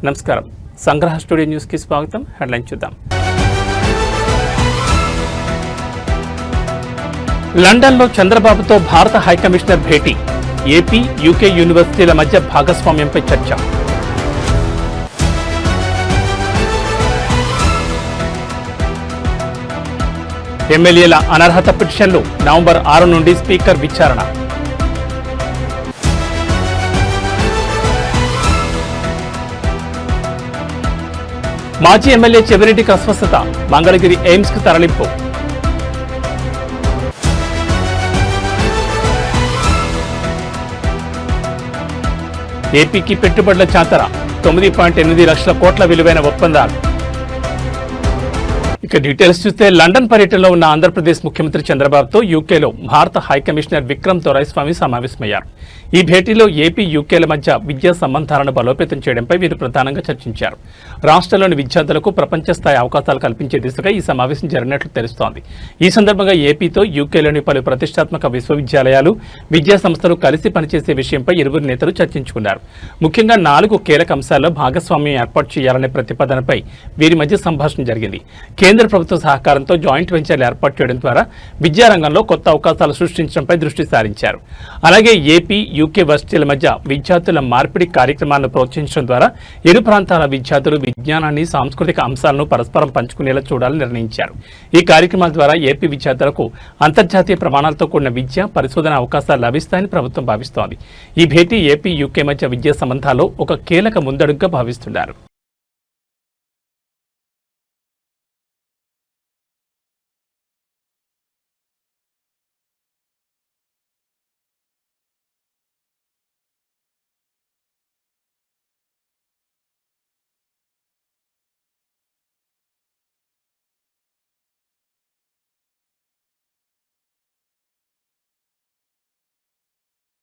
నమస్కారం. సంగ్రహ స్టూడియో న్యూస్కి స్వాగతం. హెడ్లైన్ చూద్దాం. లండన్లో చంద్రబాబుతో భారత హైకమిషనర్ భేటీ. ఏపీ, యూకే యూనివర్సిటీల మధ్య భాగస్వామ్యంపై చర్చ. ఎమ్మెల్యేల అనర్హత పిటిషన్లు నవంబర్ 6 నుండి స్పీకర్ విచారణ. మాజీ ఎమ్మెల్యే చెవిరెడ్డికి అస్వస్థత. మంగళగిరి ఎయిమ్స్ కు తరలింపు. ఏపీకి పెట్టుబడుల చాతర. 9.8 లక్షల కోట్ల విలువైన ఒప్పందాలు. ఇక డీటెయిల్స్ చూస్తే లండన్ పర్యటనలో ఉన్న ఆంధ్రప్రదేశ్ ముఖ్యమంత్రి చంద్రబాబుతో యూకేలో భారత హైకమిషనర్ విక్రమ్ దొరైస్వామి సమావేశమయ్యారు. ఈ భేటీలో ఏపీ, యూకేల మధ్య విద్యా సంబంధాలను బలోపేతం చేయడంపై వీరు ప్రధానంగా చర్చించారు. రాష్ట్రంలోని విద్యార్థులకు ప్రపంచ స్థాయి అవకాశాలు కల్పించే దిశగా ఈ సమావేశం జరిగినట్లు తెలుస్తోంది. ఈ సందర్భంగా ఏపీతో యూకేలోని పలు ప్రతిష్టాత్మక విశ్వవిద్యాలయాలు, విద్యా సంస్థలు కలిసి పనిచేసే విషయంపై ఇరువురు నేతలు చర్చించుకున్నారు. ముఖ్యంగా 4 కీలక అంశాల్లో భాగస్వామ్యం ఏర్పాటు చేయాలనే ప్రతిపాదనపై వీరి మధ్య సంభాషణ జరిగింది. కేంద్ర ప్రభుత్వ సహకారంతో జాయింట్ వెంచర్లు ఏర్పాటు చేయడం ద్వారా విద్యారంగంలో కొత్త అవకాశాలు సృష్టించడంపై దృష్టి సారించారు. అలాగే ఏపీ, యూకే వర్సిటీల మధ్య విద్యార్థుల మార్పిడి కార్యక్రమాలను ప్రోత్సహించడం ద్వారా ఇరు ప్రాంతాల విద్యార్థులు విజ్ఞానాన్ని, సాంస్కృతిక అంశాలను పరస్పరం పంచుకునేలా చూడాలని నిర్ణయించారు. ఈ కార్యక్రమాల ద్వారా ఏపీ విద్యార్థులకు అంతర్జాతీయ ప్రమాణాలతో కూడిన విద్య, పరిశోధన అవకాశాలు లభిస్తాయని ప్రభుత్వం భావిస్తోంది. ఈ భేటీ ఏపీ, యూకే మధ్య విద్యా సంబంధాల్లో ఒక కీలక ముందడుగుగా భావిస్తున్నారు.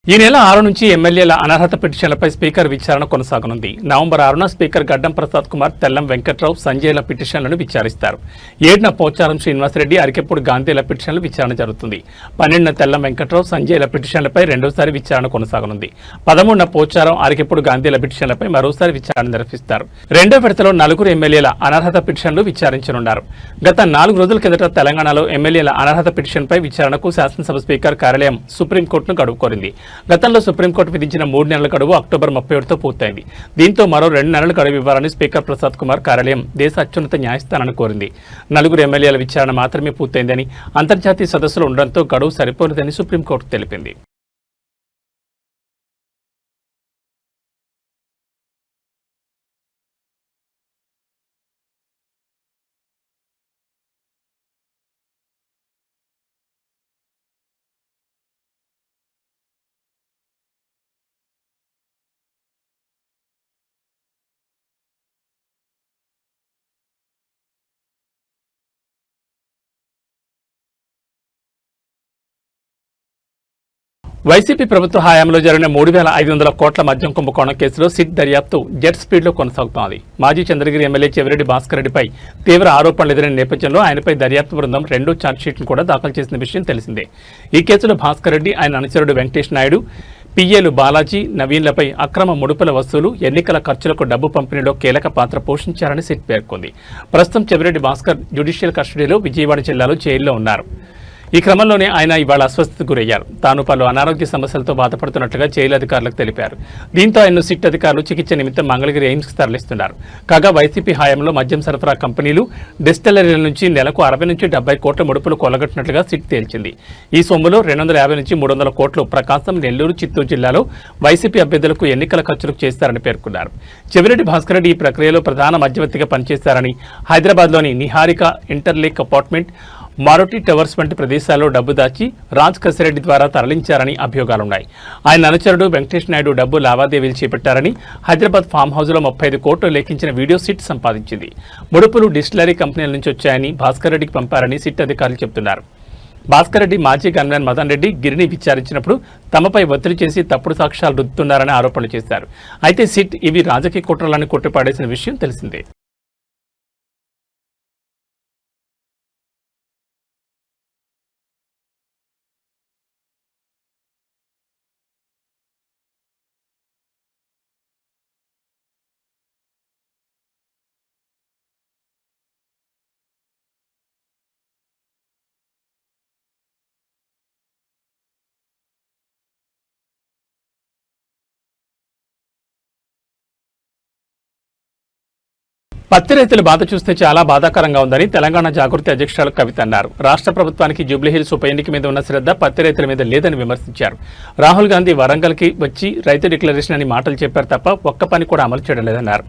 ఈ నెల 6 నుంచి ఎమ్మెల్యేల అనర్హత పిటిషన్లపై స్పీకర్ విచారణ కొనసాగనుంది. నవంబర్ 6న స్పీకర్ గడ్డం ప్రసాద్ కుమార్, తెల్లం వెంకట్రావు, సంజయ్ల పిటిషన్లను విచారిస్తారు. 7న పోచారం శ్రీనివాసరెడ్డి, అరికెప్పుడు గాంధీల పిటిషన్ల విచారణ జరుగుతుంది. 12న తెల్లం వెంకట్రావు, సంజయ్ల పిటిషన్లపై రెండోసారి విచారణ కొనసాగనుంది. 13న పోచారం, అరికెప్పుడు గాంధీల పిటిషన్లపై మరోసారి విచారణ నిర్వహిస్తారు. రెండో విడతలో 4 ఎమ్మెల్యేల అనర్హత పిటిషన్లు విచారించనున్నారు. గత 4 రోజుల కిందట తెలంగాణలో ఎమ్మెల్యేల అనర్హత పిటిషన్పై విచారణకు శాసనసభ స్పీకర్ కార్యాలయం సుప్రీంకోర్టును గడువు కోరింది. గతంలో సుప్రీంకోర్టు విధించిన 3 నెలల గడువు అక్టోబర్ 31తో పూర్తయింది. దీంతో మరో 2 నెలల గడువు ఇవ్వాలని స్పీకర్ ప్రసాద్ కుమార్ కార్యాలయం దేశ అత్యున్నత న్యాయస్థానాన్ని కోరింది. 4 ఎమ్మెల్యేల విచారణ మాత్రమే పూర్తయిందని, అంతర్జాతీయ సదస్సులు ఉండడంతో గడువు సరిపోలేదని సుప్రీంకోర్టు తెలిపింది. వైసీపీ ప్రభుత్వ హయాంలో జరిగిన 3,500 కోట్ల మద్యం కుంభకోణం కేసులో సిట్ దర్యాప్తు జెట్ స్పీడ్లో కొనసాగుతోంది. మాజీ చంద్రగిరి ఎమ్మెల్యే చెవిరెడ్డి భాస్కర్ రెడ్డిపై తీవ్ర ఆరోపణలు ఎదురైన నేపథ్యంలో ఆయనపై దర్యాప్తు బృందం 2వ ఛార్జ్షీట్ను కూడా దాఖలు చేసిన విషయం తెలిసిందే. ఈ కేసులో భాస్కర్ రెడ్డి, ఆయన అనుచరుడు వెంకటేష్ నాయుడు, పిఏలు బాలాజీ, నవీన్లపై అక్రమ ముడుపుల వసూలు, ఎన్నికల ఖర్చులకు డబ్బు పంపిణీలో కీలక పాత్ర పోషించారని సిట్ పేర్కొంది. ప్రస్తుతం చెవిరెడ్డి భాస్కర్ జ్యుడిషియల్ కస్టడీలో విజయవాడ జిల్లాలో జైల్లో ఉన్నారు. ఈ క్రమంలోనే ఆయన ఇవాళ అస్వస్థతకు గురయ్యారు. తాను పలు అనారోగ్య సమస్యలతో బాధపడుతున్నట్లుగా జైలు అధికారులకు తెలిపారు. దీంతో ఆయన్ను సిట్ అధికారులు చికిత్స నిమిత్తం మంగళగిరి ఎయిమ్స్కు తరలిస్తున్నారు. కాగా వైసీపీ హయాంలో మద్యం సరఫరా కంపెనీలు, డిస్టిలరీల నుంచి నెలకు 60 నుంచి 70 కోట్ల ముడుపులు కొల్లగొట్టినట్లుగా సిట్ తేల్చింది. ఈ సొమ్ములో 250 నుంచి 300 కోట్లు ప్రకాశం, నెల్లూరు, చిత్తూరు జిల్లాలో వైసీపీ అభ్యర్థులకు ఎన్నికల ఖర్చులకు చేస్తారని పేర్కొన్నారు. చెవిరెడ్డి భాస్కర్ రెడ్డి ఈ ప్రక్రియలో ప్రధాన మధ్యవర్తిగా పనిచేశారని, హైదరాబాద్లోని నిహారిక ఇంటర్లేక్ అపార్ట్మెంట్, మారుతి టవర్స్ వంటి ప్రదేశాల్లో డబ్బు దాచి రాజ్ కసిరెడ్డి ద్వారా తరలించారని అభియోగాలున్నాయి. ఆయన అనుచరుడు వెంకటేష్ నాయుడు డబ్బు లావాదేవీలు చేపట్టారని హైదరాబాద్ ఫామ్ హౌస్లో 35 కోట్లు లేఖించిన వీడియో సిట్ సంపాదించింది. ముడుపులు డిస్టిలరీ కంపెనీల నుంచి వచ్చాయని, భాస్కర్ రెడ్డికి పంపారని సిట్ అధికారులు చెబుతున్నారు. భాస్కర్ రెడ్డి మాజీ గన్మ్యాన్ మదన్ రెడ్డి గిరిని విచారించినప్పుడు తమపై ఒత్తిడి చేసి తప్పుడు సాక్ష్యాలు రుద్దుతున్నారని ఆరోపణలు చేశారు. అయితే సిట్ ఇవి రాజకీయ కుట్రలని కొట్టిపాడేసిన విషయం తెలిసిందే. పత్తి రైతుల బాధ చూస్తే చాలా బాధాకరంగా ఉందని తెలంగాణ జాగృతి అధ్యక్షురాలు కవిత అన్నారు. రాష్ట్ర ప్రభుత్వానికి జూబ్లీహిల్స్ ఉప ఎన్నిక మీద ఉన్న శ్రద్ధ పత్తి రైతుల మీద లేదని విమర్శించారు. రాహుల్ గాంధీ వరంగల్కి వచ్చి రైతు డిక్లరేషన్ అని మాటలు చెప్పారు తప్ప ఒక్క పని కూడా అమలు చేయడం లేదన్నారు.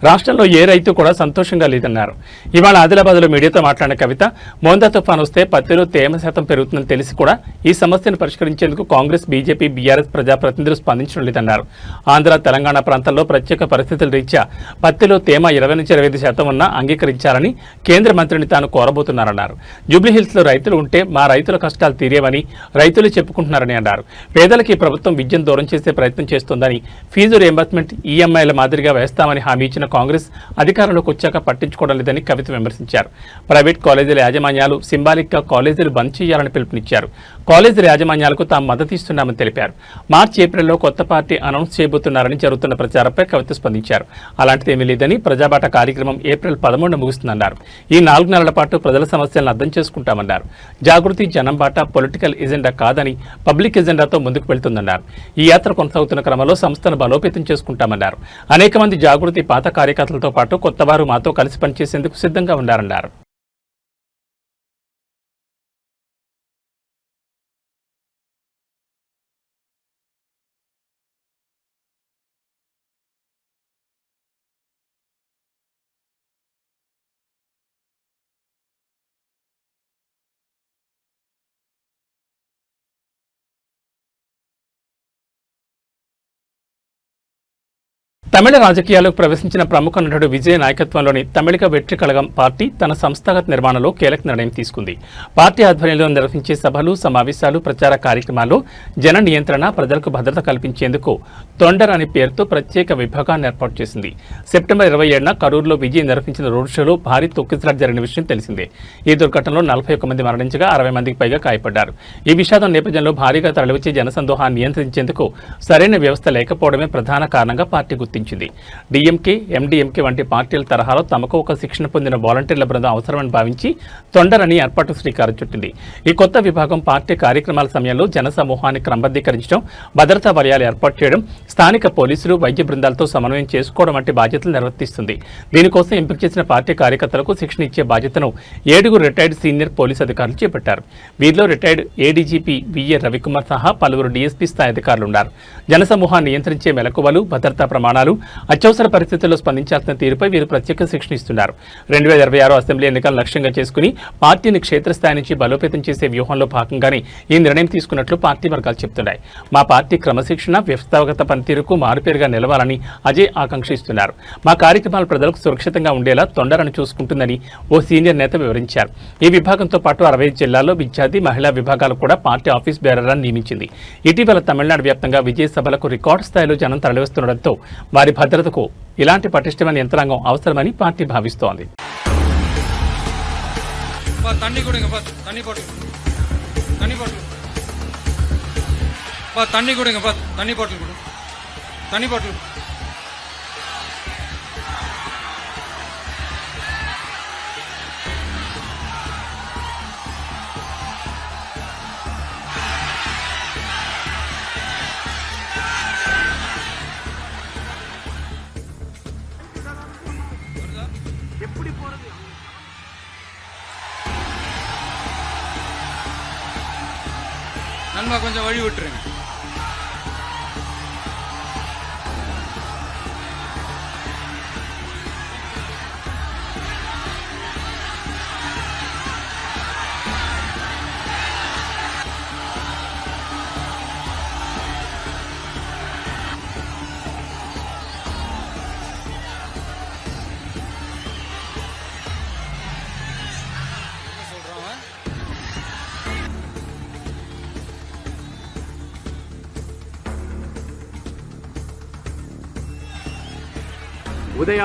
రాష్ట్రంలో ఏ రైతు కూడా సంతోషంగా లేదన్నారు. ఇవాళ ఆదిలాబాద్లో మీడియాతో మాట్లాడిన కవిత, మోందా తుఫాన్ వస్తే పత్తిలో తేమ శాతం పెరుగుతుందని తెలిసి కూడా ఈ సమస్యను పరిష్కరించేందుకు కాంగ్రెస్, బీజేపీ, బీఆర్ఎస్ ప్రజాప్రతినిధులు స్పందించడం లేదన్నారు. ఆంధ్ర, తెలంగాణ ప్రాంతాల్లో ప్రత్యేక పరిస్థితుల రీత్యా పత్తిలో తేమ 20-25% ఉన్నా అంగీకరించాలని కేంద్ర మంత్రిని తాను కోరబోతున్నారన్నారు. జూబ్లీహిల్స్ లో రైతులు ఉంటే మా రైతుల కష్టాలు తీరేవని రైతులు చెప్పుకుంటున్నారని అన్నారు. పేదలకి ప్రభుత్వం విద్యను దూరం చేసే ప్రయత్నం చేస్తోందని, ఫీజు రియంబర్స్మెంట్ ఈఎంఐల మాదిరిగా వేస్తామని హామీ ఇచ్చిన కాంగ్రెస్ అధికారంలోకి వచ్చాక పట్టించుకోవడం లేదని కవిత విమర్శించారు. ప్రైవేట్ కాలేజీల యాజమాన్యాలు సింబాలిక్ గా కాలేజీలు బంద్ చేయాలని పిలుపునిచ్చారు. కాలేజీల యాజమాన్యాలకు తాము మద్దతు ఇస్తున్నామని తెలిపారు. మార్చి, ఏప్రిల్లో కొత్త పార్టీ అనౌన్స్ చేయబోతున్నారని జరుగుతున్న ప్రచారంపై కవిత స్పందించారు. అలాంటిదేమీ లేదని, ప్రజాబాట కార్యక్రమం ఏప్రిల్ 13న ముగుస్తుందన్నారు. ఈ 4 నెలల పాటు ప్రజల సమస్యలను అర్థం చేసుకుంటామన్నారు. జాగృతి జనం బాట పొలిటికల్ ఎజెండా కాదని, పబ్లిక్ ఎజెండాతో ముందుకు వెళ్తుందన్నారు. ఈ యాత్ర కొనసాగుతున్న క్రమంలో సంస్థను బలోపేతం చేసుకుంటామన్నారు. అనేక మంది జాగృతి పాత కార్యకర్తలతో పాటు కొత్తవారు మాతో కలిసి పనిచేసేందుకు సిద్ధంగా ఉన్నారన్నారు. తమిళ రాజకీయాలకు ప్రవేశించిన ప్రముఖ నటుడు విజయ్ నాయకత్వంలోని తమిళిక వెట్రి కళగం పార్టీ తన సంస్థాగత నిర్మాణంలో కీలక నిర్ణయం తీసుకుంది. పార్టీ ఆధ్వర్యంలో నిర్వహించే సభలు, సమావేశాలు, ప్రచార కార్యక్రమాల్లో జన నియంత్రణ, ప్రజలకు భద్రత కల్పించేందుకు తొండర్ అనే పేరుతో ప్రత్యేక విభాగాన్ని ఏర్పాటు చేసింది. సెప్టెంబర్ 27న కరూరులో విజయ్ నిర్వహించిన రోడ్ షోలో భారీ తొక్కిసలాట జరిగిన విషయం తెలిసిందే. ఈ దుర్ఘటనలో 41 మంది మరణించగా 60 మందికి పైగా గాయపడ్డారు. ఈ విషాదం నేపథ్యంలో భారీగా తరలివచ్చే జనసందోహాన్ని నియంత్రించేందుకు సరైన వ్యవస్థ లేకపోవడమే ప్రధాన కారణంగా పార్టీ గుర్తించింది. డీఎంకే, ఎండీఎంకే వంటి పార్టీల తరహాలో తమకు ఒక శిక్షణ పొందిన వాలంటీర్ల బృందం అవసరమని భావించి తొండర్ అని ఏర్పాటు శ్రీకారం చుట్టింది. ఈ కొత్త విభాగం పార్టీ కార్యక్రమాల సమయంలో జనసమూహాన్ని క్రమబద్ధీకరించడం, భద్రతా వలయాలు ఏర్పాటు చేయడం, స్థానిక పోలీసులు, వైద్య బృందాలతో సమన్వయం చేసుకోవడం వంటి బాధ్యతలు నిర్వర్తిస్తుంది. దీనికోసం ఎంపిక చేసిన పార్టీ కార్యకర్తలకు శిక్షణ ఇచ్చే బాధ్యతను 7 రిటైర్డ్ సీనియర్ పోలీసు అధికారులు చేపట్టారు. వీరిలో రిటైర్డ్ ఏడీజీపీ విఏ రవికుమార్ సహా పలువురు డీఎస్పీ స్థాయి అధికారులు ఉన్నారు. జనసమూహాన్ని నియంత్రించే మెలకువలు, భద్రతా ప్రమాణాలు, అత్యవసర పరిస్థితుల్లో స్పందించాల్సిన తీరుపై వీరు ప్రత్యేక శిక్షణ ఇస్తున్నారు. 2026 అసెంబ్లీ ఎన్నికలు లక్ష్యంగా చేసుకుని పార్టీని క్షేత్రస్థాయి నుంచి బలోపేతం చేసే వ్యూహంలో భాగంగానే ఈ నిర్ణయం తీసుకున్నట్లు పార్టీ వర్గాలు చెబుతున్నాయి. మా పార్టీ క్రమశిక్షణ, వ్యవస్థాగత పనితీరుకు మారుపేరుగా నిలవాలని అజయ్ ఆకాంక్షిస్తున్నారు. మా కార్యక్రమాలు ప్రజలకు సురక్షితంగా ఉండేలా తొండరని చూసుకుంటుందని ఓ సీనియర్ నేత వివరించారు. ఈ విభాగంతో పాటు 65 జిల్లాల్లో విద్యార్థి, మహిళా విభాగాలు కూడా పార్టీ ఆఫీస్ బేరర్లను నియమించింది. ఇటీవల తమిళనాడు వ్యాప్తంగా విజయ సభలకు రికార్డు స్థాయిలో జనం తరలివస్తుండటంతో వారి భద్రతకు ఇలాంటి పటిష్టమైన యంత్రాంగం అవసరమని పార్టీ భావిస్తోంది. நண்பா கொஞ்சம் வழி விட்டுருங்க. ఉదయ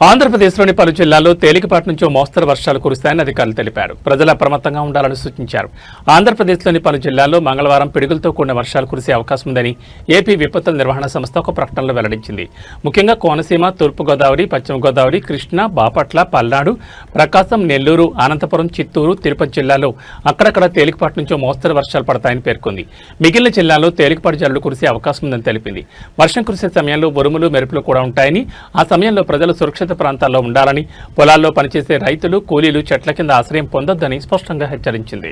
ఆంధ్రప్రదేశ్లోని పలు జిల్లాల్లో తేలికపాటి నుంచి మోస్తరు వర్షాలు కురుస్తాయని అధికారులు తెలిపారు. ప్రజలు అప్రమత్తంగా ఉండాలని సూచించారు. ఆంధ్రప్రదేశ్లోని పలు జిల్లాల్లో మంగళవారం పిడుగులతో కూడిన వర్షాలు కురిసే అవకాశం ఉందని ఏపీ విపత్తుల నిర్వహణ సంస్థ ఒక ప్రకటనలో వెల్లడించింది. ముఖ్యంగా కోనసీమ, తూర్పుగోదావరి, పశ్చిమ గోదావరి, కృష్ణా, బాపట్ల, పల్నాడు, ప్రకాశం, నెల్లూరు, అనంతపురం, చిత్తూరు, తిరుపతి జిల్లాల్లో అక్కడక్కడ తేలికపాటి నుంచి మోస్తరు వర్షాలు పడతాయని పేర్కొంది. మిగిలిన జిల్లాల్లో తేలికపాటి జల్లులు కురిసే అవకాశం ఉందని తెలిపింది. వర్షం కురిసే సమయంలో ఉరుములు, మెరుపులు కూడా ఉంటాయని, ఆ సమయంలో ప్రజలు సురక్షిత సురక్షిత ప్రాంతాల్లో ఉండాలని, పొలాల్లో పనిచేసే రైతులు, కూలీలు చెట్ల కింద ఆశ్రయం పొందొద్దని స్పష్టంగా హెచ్చరించింది.